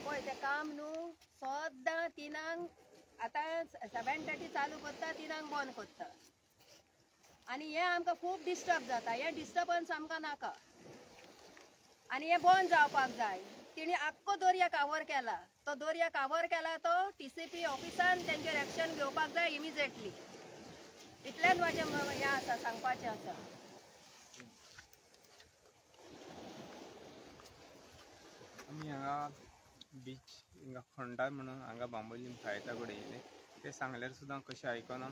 पळय तें काम न्हू सद्दां 3 आतां 7:30 चालू करता 3 बंद करता आनी हें आमकां खूब डिस्टर्ब जाता. हें डिस्टर्बन्स आमकां नाका आनी हें बंद जावपाक जाय. तेणी आख्खो दर्या कावर केला. तो दर्या कावर केला तो TCP ऑफिसान तेंचेर एक्शन घेवपाक जाय इमिजिएटली. इतलेंच म्हाजें हें आसा सांगपाचें आसा. आमी हांगा बीच हिंगा खंडार म्हणून हांगा बांबोलीम खायता कडेन येयले ते सांगल्यार सुद्दां कशें आयकना.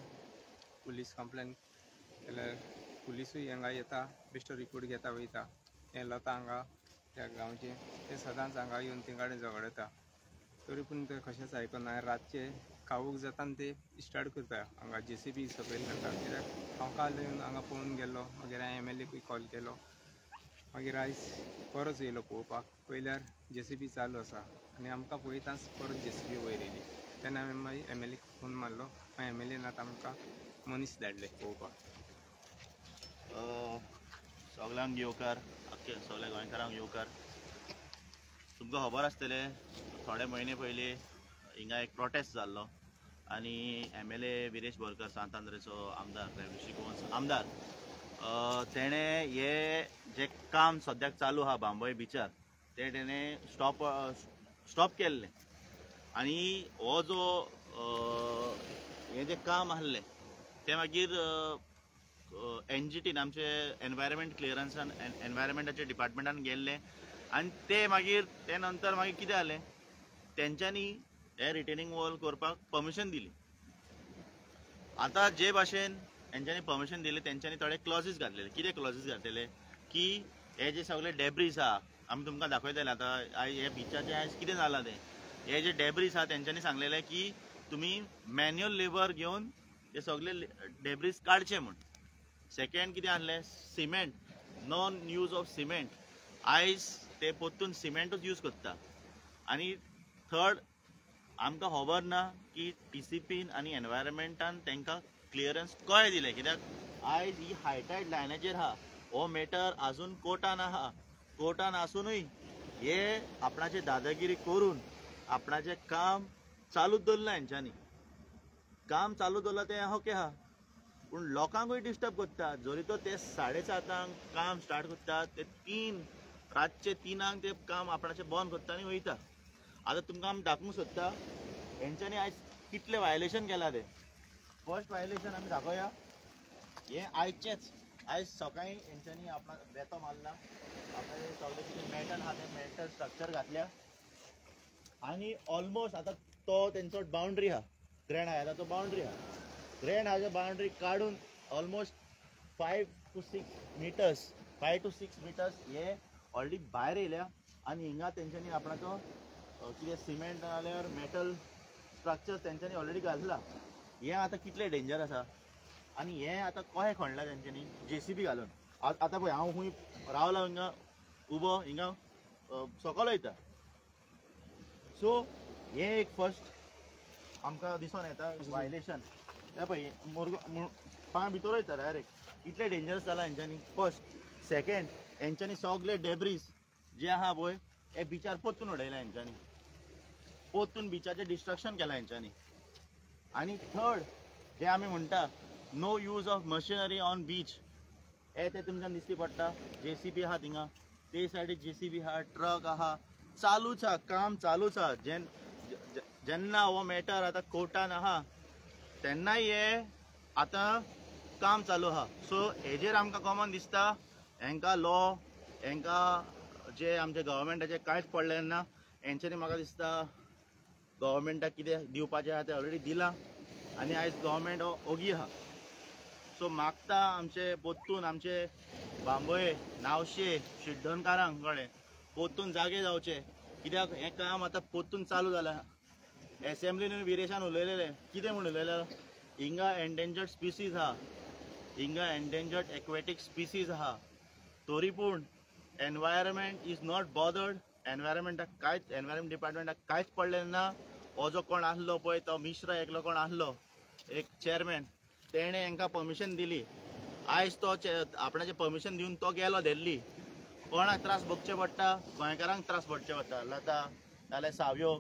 पुलीस कंप्लेन केल्यार पुलिसूय हांगा येता बेश्टो रिपोर्ट घेता वयता. हें लता हांगा त्या गांवचे ते सदांच हांगा येवन तेंकाडे झगडटा तरी पूण ते कशेंच आयकना. रातचे कावूक जाता आनी ते स्टार्ट करता हांगा JCB सकयल घालता. कित्याक हांव काल येवन हांगा पळोवन गेलो मागीर हांवें MLAकूय कॉल केलो मागीर आयज परत येयलो पळोवपाक. पयल्यार JCB चालू आसा आनी आमकां पळयताच परत JCB वयर येयली. तेन्ना हांवें मागीर MLAक फोन मारलो. मागीर MLAन आतां आमकां मनीस धाडले पळोवपाक. सगळ्यांक येवकार आख्खे सगळ्या गोंयकारांक येवकार. तुमकां खबर आसतलें थोडे म्हयने पयलीं हिंगा एक प्रोटेस्ट जाल्लो आनी MLA विरेश बोरकर सांतांद्रेचो आमदार रेवल्युशनरी गोवन्स आमदार तेणें हे जे काम सद्याक चालू आहा बांबोळे बिचार ते तेणें स्टॉप केल्लें आनी हो जो हे जे काम आहलें ते मागीर NGTन आमचे एनवायरमेंट क्लियरन्सान एनवायरमेंटाचे डिपार्टमेंटान गेल्ले आनी ते मागीर ते नंतर मागीर कितें जालें तेंच्यांनी हे रिटेनिंग वॉल करपाक परमिशन दिली. आतां जे भाशेन हेंच्यांनी परमिशन दिली तेंच्यांनी थोडे क्लॉजीस घातलेले. कितें क्लॉजीस घातलेले की हे जे सगळे डेब्रीज आहा आमी तुमकां दाखयतले आतां हे बिचाचें आयज कितें जालां तें हे जे डेब्रीज आहा तेंच्यांनी सांगलेलें की तुमी मॅन्युअल लेबर घेवन हे सगळे डेब्रीज काडचे म्हूण. सेकेंड कितें आहलें cement non use of cement आयज ते पोत्तून सिमेंटूच यूज करता. आनी थर्ड आमकां खबर ना की TCPन आनी एनवायरमेंटान तांकां क्लियरन्स कशें दिलें कित्याक आयज ही हायटायड लायनाचेर आहा हो मॅटर आजून कोर्टान आहा. कोर्टान आसुनूय हे आपणाचे दादागिरी करून आपणाचें काम चालूच दवरलां. हेंच्यांनी काम चालू दवरलां तें ओके आहा पूण लोकांकूय डिस्टर्ब करता. जरी तो ते 7:30 काम स्टार्ट करता ते 3 रातचे 3 ते काम आपणाचें बंद करता आनी वयता. आतां तुमकां आमी दाखोवंक सोदता हेंच्यांनी आयज कितलें वायलेशन केलां तें. फर्स्ट वायलेशन आमी दाखोवया. हें आयचेंच आयज सकाळीं हेंच्यांनी आपणाक बेतो मारला. आपणाचें सगळें कितें मेटल आहा तें मेटल स्ट्रक्चर घातल्या आनी ऑलमोस्ट आतां तो तेंचो बाउंड्री आहा ग्रँड हायवेचो तो बाउंड्री आहा. ग्रँड हायवेचो बाउंड्री काडून ऑलमोस्ट 5 to 6 मिटर्स हे ऑलरेडी भायर येयल्या आनी हिंगा तेंच्यांनी आपणाचो कितें सिमेंट नाल्यार मेटल स्ट्रक्चर तेंच्यांनी ऑलरेडी घातला. हें आतां कितलें डेंजर आसा आनी हें आतां कशें खणलां तेंच्यांनी JCB घालून. आतां पळय हांव खूंय रावला हिंगा उबो हिंगा सकयल वयता. सो हें एक फर्स्ट आमकां दिसून येता वायलेशन. हें पळय पांय भितर वयता डायरेक्ट इतलें डेंजरस जालां हेंच्यांनी. फर्स्ट सेकेंड हेंच्यांनी सगळे डेब्रीज जे आहा पळय हे बिचार पोत्तून उडयला हेंच्यांनी. पोत्तून बिचाचें डिस्ट्रक्शन केलां हेंच्यांनी. आनी थर्ड जे आमी म्हणटा no use of machinery on beach हे ते तुमकां दिश्टी पडटा. JCB आहा थिंगा ते सायडीक JCB आहा ट्रक आहा चालूच आहा काम चालूच आहा. जेन्ना हो मॅटर आतां कोर्टान आहा तेन्नाय हे आतां काम चालू आहा. सो हेजेर आमकां कॉमन दिसता हेंकां लॉ हेंकां जे आमचे गव्हर्मेंटाचे कांयच पडलें ना. हेंच्यांनी म्हाका दिसता गव्हर्मेंटाक कितें दिवपाचें आहा तें ऑलरेडी दिलां आनी आयज गव्हर्मेंट हो ओगी आहा. सो मागता आमचे पोत्तून आमचे बांबोळे नावशे शिड्डोणकारांक कळ्ळें पोत्तून जागे जावचे कित्याक हें काम आतां पोत्तून चालू जालां. एसेंब्लीन विरेशान उलयलेलें कितें म्हूण उलयलें हिंगा एंडेंजर्ड स्पिसीज आहा हिंगा एंडेंजर्ड एक्वेटीक स्पिसीज आहा तरी पूण environment is not bothered. Environment डिपार्टमेंटाक कांयच पडलें ना. हो जो कोण आसलो पळय तो मिश्रा एकलो कोण आसलो एक चेअरमॅन तेणें हांकां परमिशन दिली. आयज तो आपणाचें परमिशन दिवन तो गेलो दिल्ली कोणाक त्रास भोगचे पडटा, गोंयकारांक त्रास भोगचे पडटा. लता नाल्यार सावयो,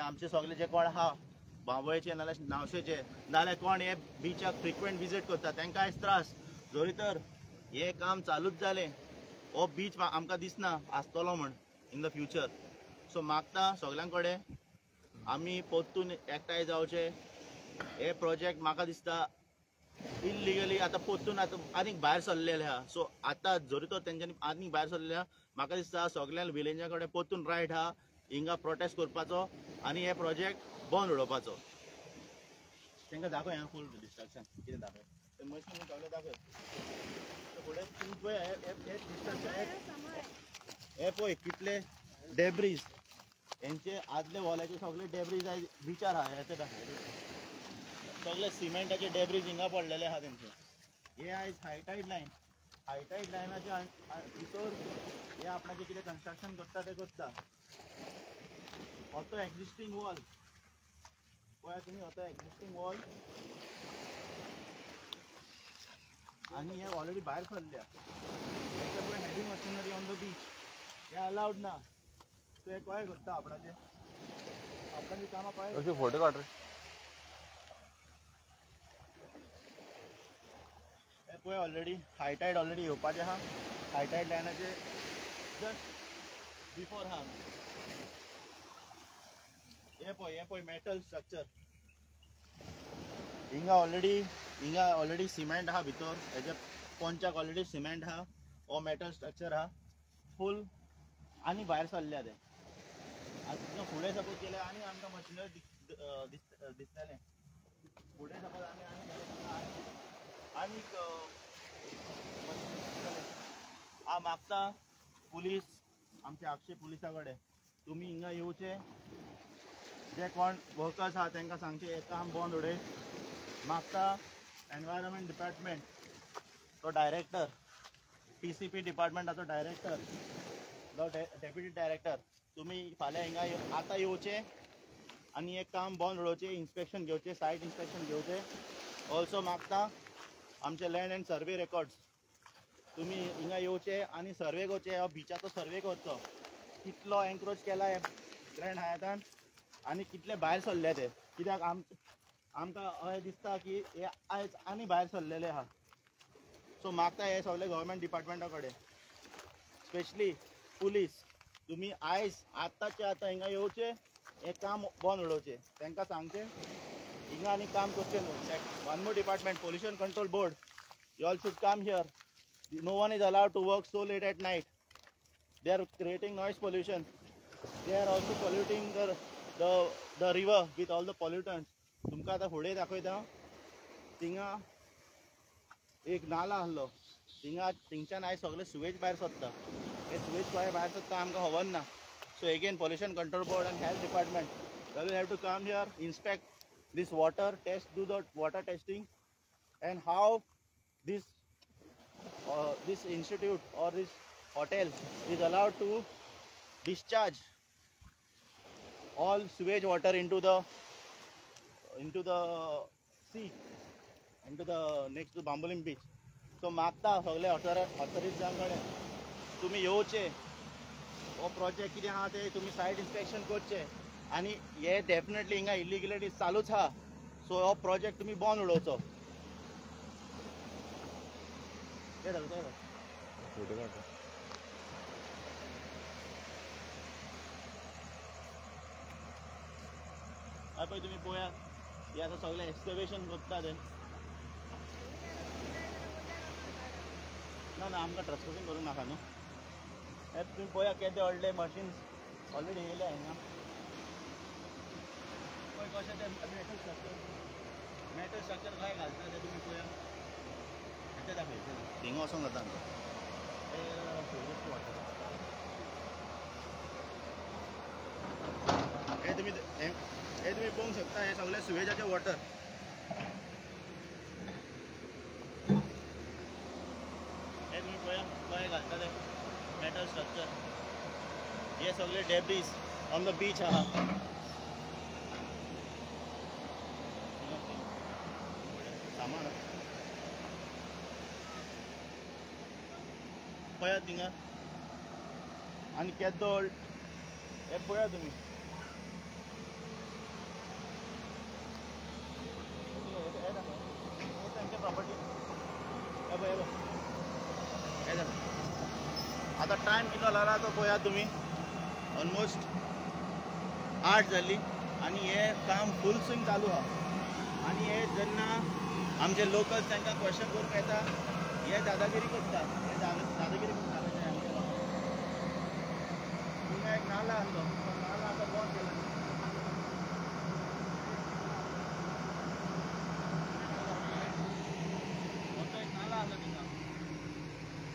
आमचे सगळे जे कोण आहा बांबोळेचे नाल्यार नावशेचे, नाल्यार कोण हे बिचाक फ्रिक्वेंट विजीट करता तांकां आयज त्रास. जोरी तर हे काम चालूच जालें, हो बीच आमकां दिसना आसतलो म्हण इन द फ्युचर. सो मागता सगळ्यां कडेन आमी परतून एकठांय जावचे. हे प्रोजेक्ट म्हाका दिसता इलिगली आतां परतून आतां आनीक भायर सरलेले आहा. सो आतां जरी तर तेंच्यांनी आनीक भायर सरलेले आहा, म्हाका दिसता सगळ्या विलेजा कडेन परतून रायट आहा हिंगा प्रोटेस्ट करपाचो आनी हे प्रोजेक्ट बंद उडोवपाचो. तांकां दाखय हां फूल डिस्ट्रक्शन कितें दाखय ते मशीन सगळें दाखय. फुडें तूं पळय हे डिस्ट्रक्शन हे पळय कितले डेब्रीज हेंचे आदले वॉलाचे सगळे डेब्रीज आयज बिचार आहा. हे दाखय सगळे सिमेंटाचे डेब्रीज हिंगा पडलेले आहा तेंचे. हे आयज हायटायड लायनाच्या भितर हे आपणाचें कितें कन्स्ट्रक्शन करता तें करता. होतो एक्झिस्टींग वॉल पळया तुमी, होतो एक्झिस्टींग वॉल आनी हे ऑलरेडी भायर सरल्या. पळय heavy machinery on the beach हे अलाउड ना. सो हे कळ्ळें करता आपणाचें कामां कळ्ळें. फोटो काढ रे. हे पळय ऑलरेडी हायटायड ऑलरेडी येवपाचें आहा. हायटायड लायनाचे जस्ट बिफोर आहा. हे पळय मेटल स्ट्रक्चर हिंगा ऑलरेडी सिमेंट आहा भितर. हेच्या पोंचाक ऑलरेडी सिमेंट आहा. हो मेटल स्ट्रक्चर आहा फूल आनी भायर सरल्या ते. आतां फुडें सपोज केल्यार आनी आमकां मशिनरी दिसतलें. फुडें सपोज आनीक हांव मागता पुलीस आमचे आपशे पुलिसा कडेन तुमी हिंगा येवचे. जे कोण वर्कर्स आहा तांकां सांगचे हे काम बंद उडय. मागता एनवायरमेंट डिपार्टमेंट तो डायरेक्टर, TCP डिपार्टमेंटाचो डायरेक्टर, तो डेप्युटी डायरेक्टर तुमी फाल्यां हिंगा आतां येवचे आनी हे काम बंद उडोवचें. इन्स्पेक्शन घेवचें, सायट इन्स्पेक्शन घेवचें. ऑल्सो मागता आमचे लँड एंड सर्वे रेकॉर्ड्स तुमी हिंगा येवचे आनी सर्वे करचे. हो बिचाचो सर्वे करचो कितलो एन्क्रोच केला हे ग्रँड हायतान आनी कितले भायर सरले ते. कित्याक आमकां अशें दिसता की हे आयज आनी भायर सरलेले आहा. सो मागता हे सगळे गव्हर्मेंट डिपार्टमेंटा कडेन स्पेशली पुलीस तुमी आयज आतांचे आतां हिंगा येवचे, हे काम बंद उडोवचें. तांकां सांगचें हिंगा आनी काम करचें न्हू. One more department pollution control board you all should come here. No one is allowed to work so late at night. They are creating noise pollution. They are also polluting the river with all the pollutants. तुमकां आतां फुडें दाखयता थिंगा एक नाला आहलो थिंगच्यान आयज सगळे सुवेज भायर सरता. हे सुवेज कशें भायर सरता आमकां खबर ना. So again pollution control board end health department they will have to come here, inspect this water, do the water testing, and how this institute or this hotel is allowed to discharge all sewage water into the sea, into the next to Bambolim beach. So मागता सगळे ऑथॉरिटीजांकडे तुम्ही येवचे. हो project कितें आहा ते तुमी सायट inspection करचे आनी हे डेफिनेटली हिंगा इलिगलिटी चालूच आहा. सो हो प्रोजेक्ट तुमी बंद उडोवचो. फोटो काढ. हय पळय तुमी पळयात हे आतां सगळें एक्सकवेशन करता ते. ना आमकां ट्रान्सपोर्टेशन करूंक नाका न्हू. हे तुमी पळयात केदे व्हडले मशीन्स ऑलरेडी येयल्या हिंगा. पळय कशें ते मेटल स्ट्रक्चर काय घालता ते तुमी पळयात. ते दाखय हिंगा वचोंक जाता आमकां. हे तुम्ही पळोवंक शकता हे सगळे सुवेजाचे वॉटर. हे तुम्ही पळयात कशें घालता ते मेटल स्ट्रक्चर. हे सगळे डेब्रीज ऑन द बीच आहा. सामान पळयात थिंगा आणि केदोळ हे पळया तुम्ही. त्यांच्या प्रॉपर्टी आता टायम किती लागला तो पळया तुम्ही. ऑलमोस्ट 8 जाली आणि हे काम फुल स्विंग चालू आहा. आणि हे जेन्ना आमचे लोकल तांकां क्वेश्चन करूंक येता हे दादागिरी करतात. हे दादागिरी करून सांगता आमच्या लोकांक. तुमकां एक नाला आहलो तो नाला आतां बंद केला. तो एक नाला आहलो थिंगा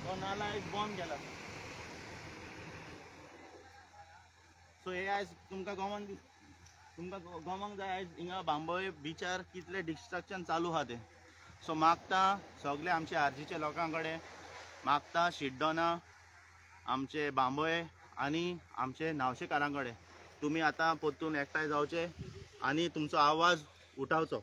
तो नाला एक बंद केला. सो हे आयज तुमकां गोवंक जाय आयज हिंगा बांबोळे बिचार कितले डिस्ट्रक्शन चालू आहा ते. सो मागता सगळे आमचे आरजीचे लोकां कडेन मागता शिड्डोना आमचे बांबोळे आनी आमचे नावशेकारां कडेन तुमी आतां परतून एकठांय जावचे आनी तुमचो आवाज उठावचो.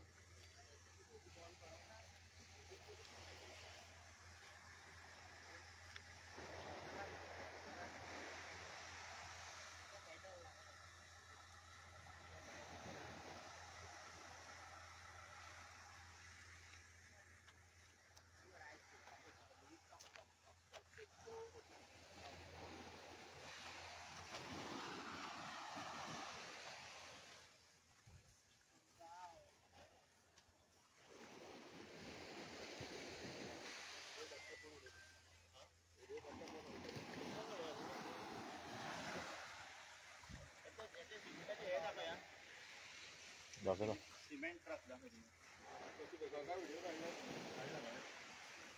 सिमेंट ट्रक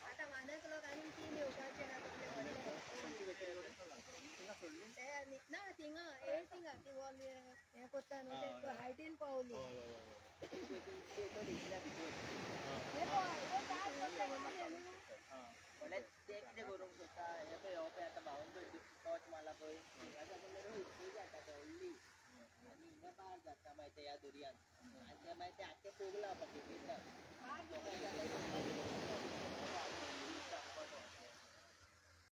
आता मानक लोक आनी 3 येवपाचे ना तसले व्हडले. ना थिंगा हे थिंगा ती वॉल हे कोत्ता न्हू ते हायटीन पावली. ते कितें करूंक सोदता हे पळय हो पळय आतां भावन टॉर्च मारला पळय हाका म्हणल्यार खंय जाता तो व्हडली आनी हिंगा पार जाता मागीर ते ह्या दर्यान आनी ते मागीर ते आख्खे पोगला पाकी